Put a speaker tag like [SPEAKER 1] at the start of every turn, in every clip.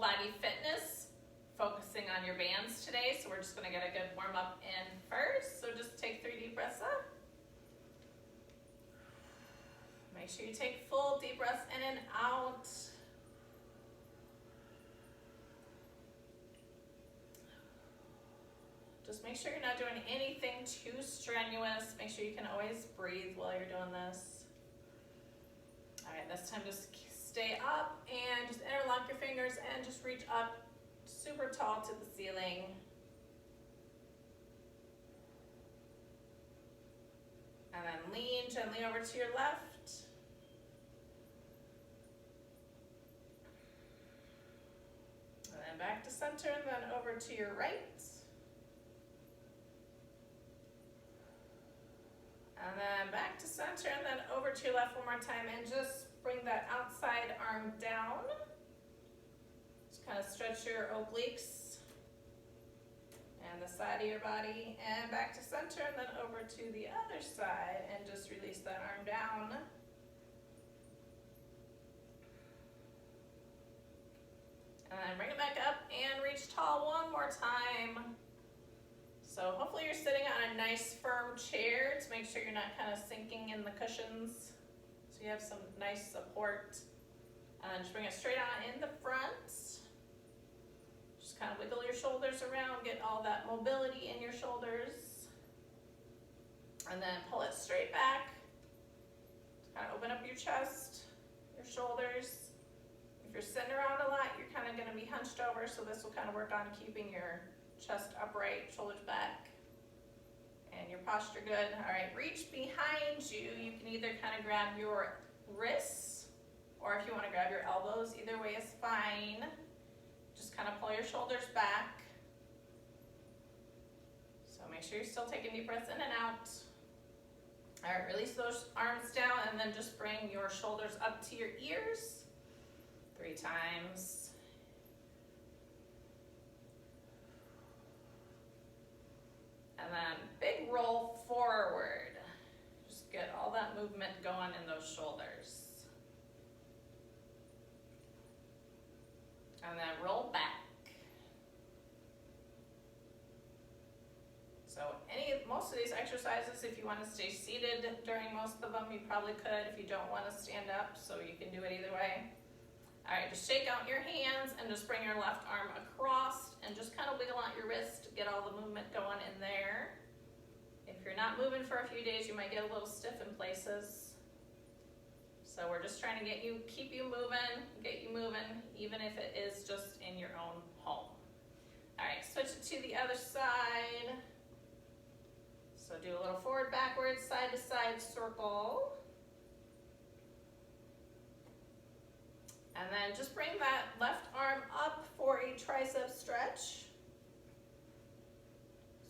[SPEAKER 1] body fitness, focusing on your bands today. So we're just gonna get a good warm up in first. So just take 3 deep breaths up. Make sure you take full deep breaths in and out. Just make sure you're not doing anything too strenuous. Make sure you can always breathe while you're doing this. All right, this time just stay up and just interlock your fingers and just reach up super tall to the ceiling. And then lean gently over to your left. And then back to center and then over to your right. And then back to center and then over to your left one more time and just bring that outside arm down. Just kind of stretch your obliques and the side of your body and back to center and then over to the other side and just release that arm down. And then bring it back up and reach tall one more time. So hopefully you're sitting on a nice firm chair to make sure you're not kind of sinking in the cushions. So you have some nice support. And just bring it straight on in the front. Just kind of wiggle your shoulders around, get all that mobility in your shoulders. And then pull it straight back. Just kind of open up your chest, your shoulders. If you're sitting around a lot, you're kind of going to be hunched over, so this will kind of work on keeping your chest upright, shoulders back, and your posture good. All right, reach behind you. You can either kind of grab your wrists, or if you want to grab your elbows, either way is fine. Just kind of pull your shoulders back. So make sure you're still taking deep breaths in and out. All right, release those arms down and then just bring your shoulders up to your ears 3 times. And then big roll forward. Just get all that movement going in those shoulders. And then roll back. So most of these exercises, if you want to stay seated during most of them, you probably could if you don't want to stand up, so you can do it either way. All right, just shake out your hands and just bring your left arm across and just kind of wiggle out your wrist to get all the movement going in there. If you're not moving for a few days, you might get a little stiff in places. So we're just trying to keep you moving, get you moving, even if it is just in your own home. All right, switch it to the other side. So do a little forward, backwards, side to side circle. And then just bring that left arm up for a tricep stretch.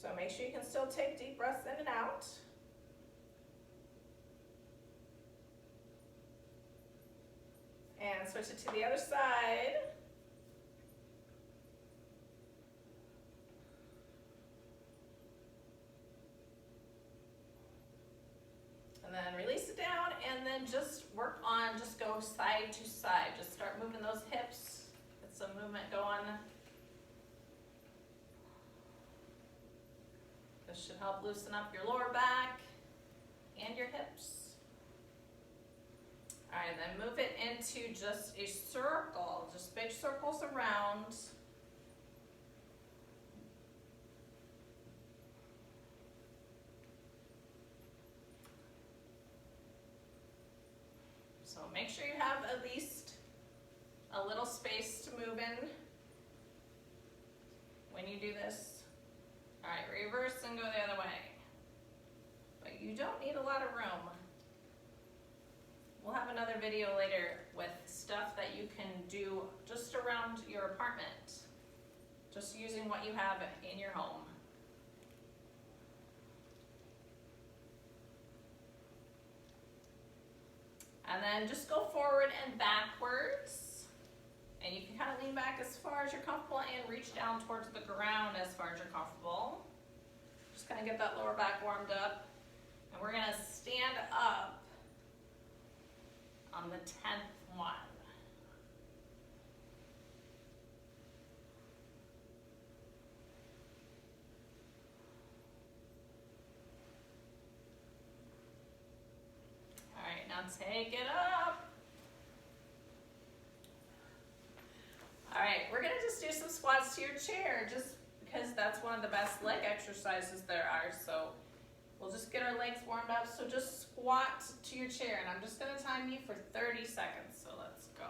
[SPEAKER 1] So make sure you can still take deep breaths in and out. And switch it to the other side. And then release it down and then just work on, just go side to side. Just start moving those hips, get some movement going. This should help loosen up your lower back and your hips. All right, then move it into just a circle, just big circles around. So make sure you have at least a little space to move in when you do this. All right, reverse and go the other way. But you don't need a lot of room. We'll have another video later with stuff that you can do just around your apartment, just using what you have in your home. And then just go forward and backwards. And you can kind of lean back as far as you're comfortable and reach down towards the ground as far as you're comfortable. Just kind of get that lower back warmed up. And we're gonna stand up on the 10th one. take it up. All right, we're gonna just do some squats to your chair, just because that's one of the best leg exercises there are. So we'll just get our legs warmed up. So just squat to your chair, and I'm just gonna time you for 30 seconds. So let's go.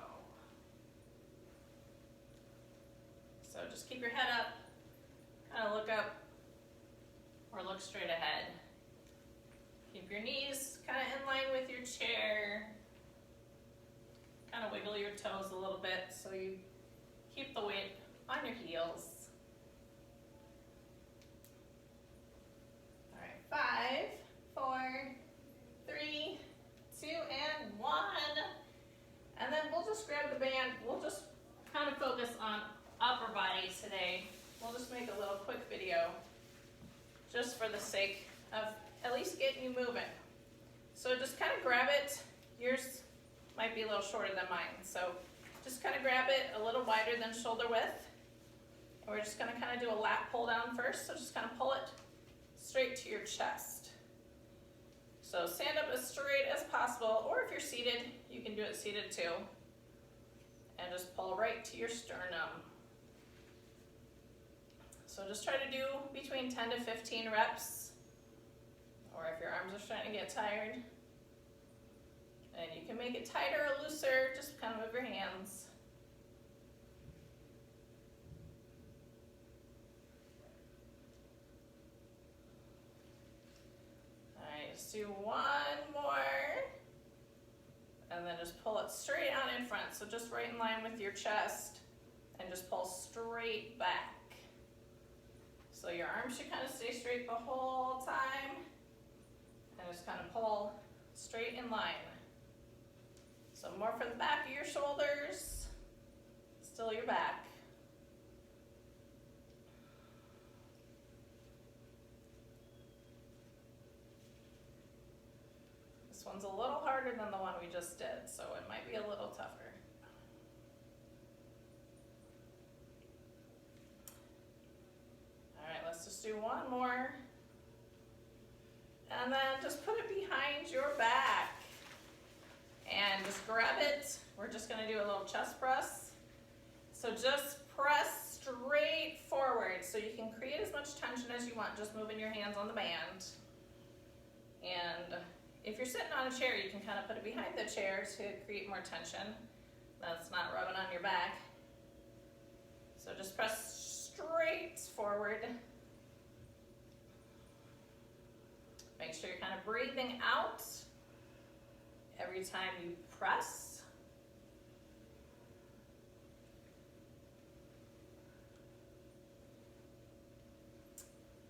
[SPEAKER 1] So just keep your head up, kind of look up, or look straight ahead. Keep your knees kind of in line with your chair. Kind of wiggle your toes a little bit so you keep the weight on your heels. All right, 5, 4, 3, 2, and 1. And then we'll just grab the band. We'll just kind of focus on upper body today. We'll just make a little quick video just for the sake of at least getting you moving. So just kind of grab it. Yours might be a little shorter than mine. So just kind of grab it a little wider than shoulder width. And we're just going to kind of do a lat pull down first. So just kind of pull it straight to your chest. So stand up as straight as possible, or if you're seated, you can do it seated too. And just pull right to your sternum. So just try to do between 10 to 15 reps, or if your arms are starting to get tired. And you can make it tighter or looser, just kind of move your hands. All right, just do one more. And then just pull it straight out in front. So just right in line with your chest, and just pull straight back. So your arms should kind of stay straight the whole time, and just kind of pull straight in line. So more for the back of your shoulders, still your back. This one's a little harder than the one we just did, so it might be a little tougher. Let's just do one more. And then just put it behind your back. And just grab it. We're just gonna do a little chest press. So just press straight forward so you can create as much tension as you want, just moving your hands on the band. And if you're sitting on a chair, you can kind of put it behind the chair to create more tension. That's not rubbing on your back. So just press straight forward. Make sure you're kind of breathing out every time you press.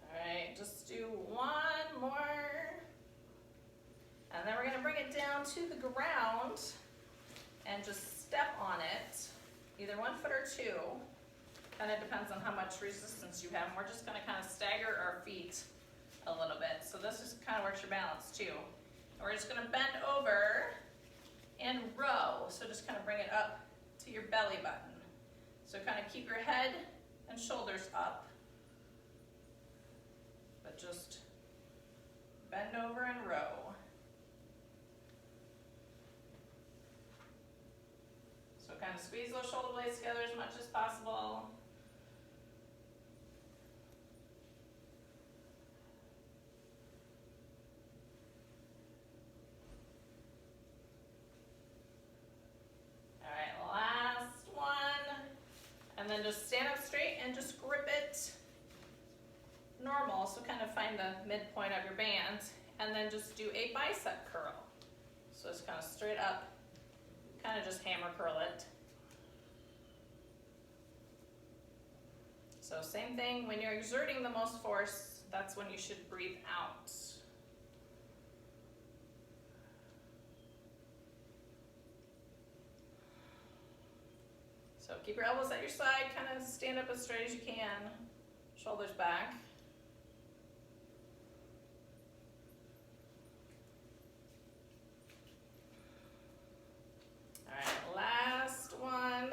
[SPEAKER 1] All right, just do one more. And then we're going to bring it down to the ground and just step on it, either 1 foot or 2. Kind of depends on how much resistance you have. And we're just going to kind of stagger our feet a little bit. So this is kind of works your balance too. And we're just going to bend over and row. So just kind of bring it up to your belly button. So kind of keep your head and shoulders up, but just bend over and row. So kind of squeeze those shoulder blades together as much as possible. And then just stand up straight and just grip it normal. So kind of find the midpoint of your band, and then just do a bicep curl. So it's kind of straight up, kind of just hammer curl it. So same thing, when you're exerting the most force, that's when you should breathe out. So keep your elbows at your side, kind of stand up as straight as you can, shoulders back. All right, last one.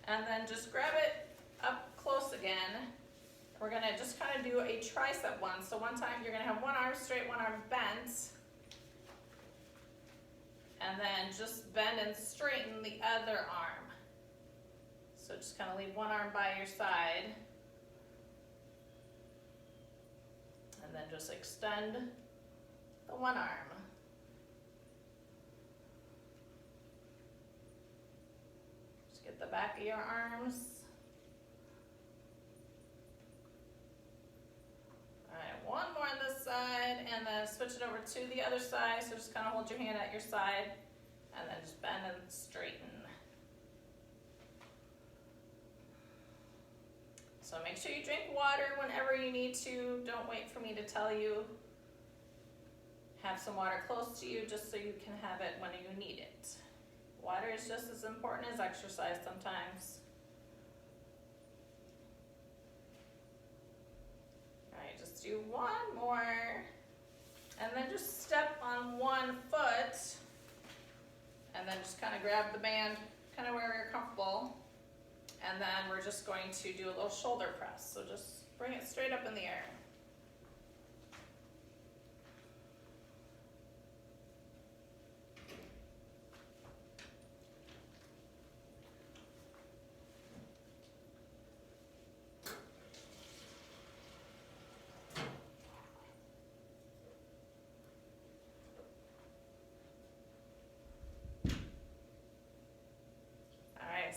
[SPEAKER 1] And then just grab it up close again. We're gonna just kind of do a tricep one. So one time you're gonna have one arm straight, one arm bent. And then just bend and straighten the other arm. So just kind of leave one arm by your side. And then just extend the one arm. Just get the back of your arms. All right, one more on this side, and then switch it over to the other side. So just kind of hold your hand at your side, and then just bend and straighten. So make sure you drink water whenever you need to. Don't wait for me to tell you. Have some water close to you just so you can have it when you need it. Water is just as important as exercise sometimes. All right, just do one more. And then just step on one foot. And then just kind of grab the band, kind of where you're comfortable. And then we're just going to do a little shoulder press. So just bring it straight up in the air.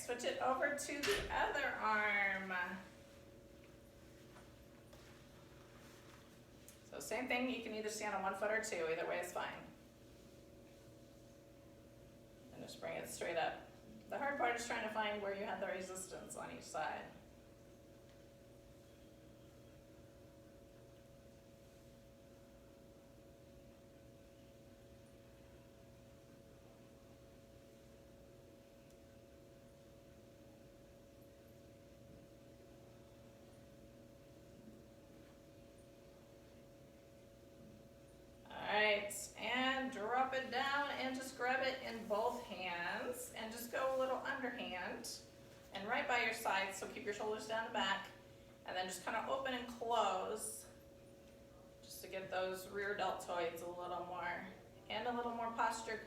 [SPEAKER 1] Switch it over to the other arm. So same thing, you can either stand on one foot or two, either way is fine. And just bring it straight up. The hard part is trying to find where you have the resistance on each side. Both hands and just go a little underhand and right by your side, so keep your shoulders down and back, and then just kind of open and close just to get those rear deltoids a little more and a little more posture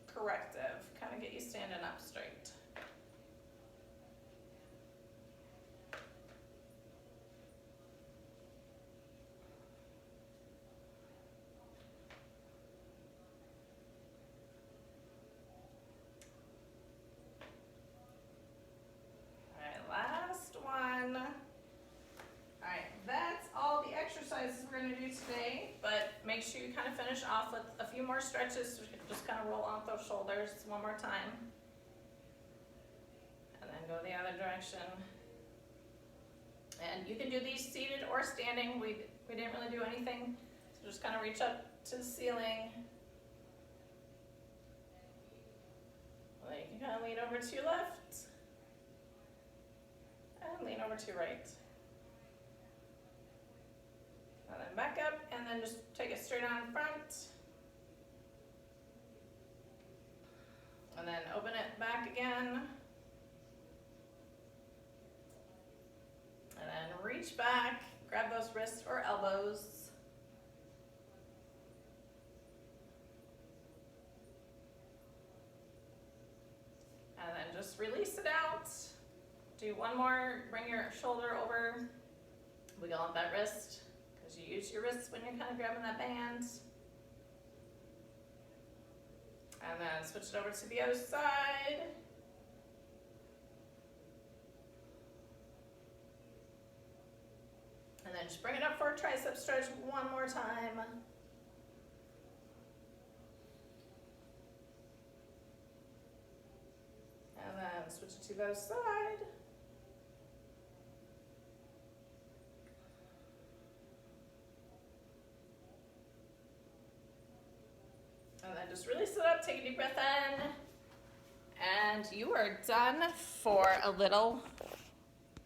[SPEAKER 1] corrective, kind of get you standing up straight. We're going to do today, but make sure you kind of finish off with a few more stretches. Just kind of roll off those shoulders one more time, and then go the other direction. And you can do these seated or standing. We didn't really do anything, so just kind of reach up to the ceiling. Well, then you can kind of lean over to your left and lean over to your right. And then back up, and then just take it straight on in front. And then open it back again. And then reach back, grab those wrists or elbows. And then just release it out. Do one more, bring your shoulder over, wiggle up that wrist. You use your wrists when you're kind of grabbing that band. And then switch it over to the other side. And then just bring it up for a tricep stretch one more time. And then switch it to the other side. And then just release it up, take a deep breath in, and you are done for a little